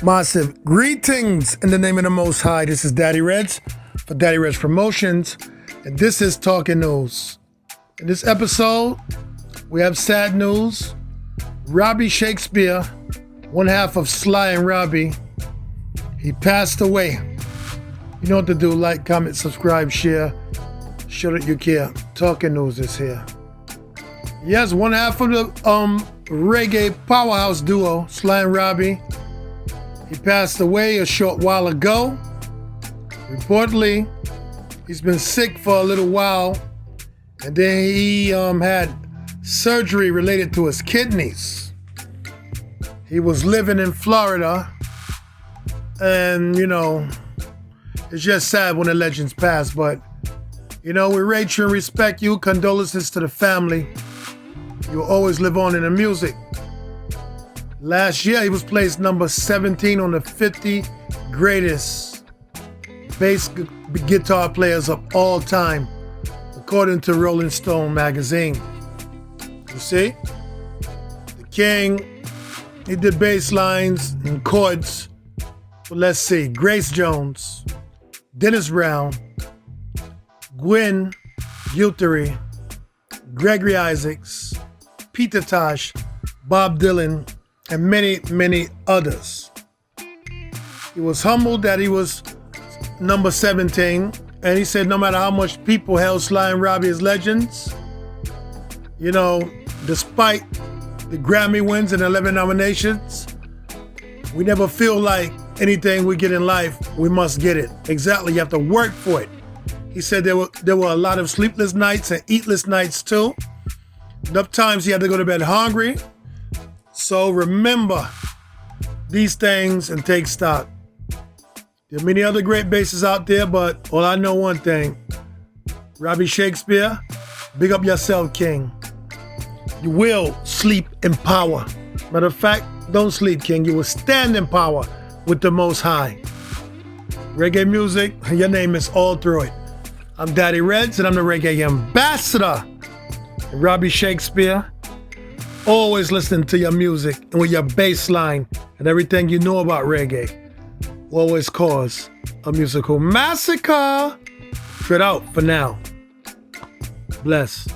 Massive greetings in the name of the Most High. This is Daddy Reds for Daddy Reds Promotions, and this is Talking News. In this episode, we have sad news. Robbie Shakespeare, one half of S.I.P and Robbie, he passed away. You know what to do: like, comment, subscribe, share. Show that you care. Talking News is here. Yes, one half of the reggae powerhouse duo, S.I.P and Robbie, he passed away a short while ago. Reportedly, he's been sick for a little while, and then he had surgery related to his kidneys. He was living in Florida, and you know, it's just sad when the legends pass, but you know, we rate you and respect you. Condolences to the family. You will always live on in the music. Last year, he was placed number 17 on the 50 greatest bass guitar players of all time, according to Rolling Stone magazine. You see? The King, he did bass lines and chords. But let's see. Grace Jones, Dennis Brown, Gwen Guthrie, Gregory Isaacs, Peter Tosh, Bob Dylan, and many, many others. He was humbled that he was number 17, and he said no matter how much people held S.I.P and Robbie as legends, you know, despite the Grammy wins and 11 nominations, we never feel like anything we get in life, we must get it. Exactly, you have to work for it. He said there were a lot of sleepless nights and eatless nights too. Enough times he had to go to bed hungry. So remember these things and take stock. There are many other great basses out there, but all I know one thing. Robbie Shakespeare, big up yourself, King. You will sleep in power. Matter of fact, don't sleep, King. You will stand in power with the Most High. Reggae music, your name is all through it. I'm Daddy Reds, and I'm the reggae ambassador. And Robbie Shakespeare, always listening to your music and with your bass line and everything you know about reggae will always cause a musical massacre. Straight out for now. Bless.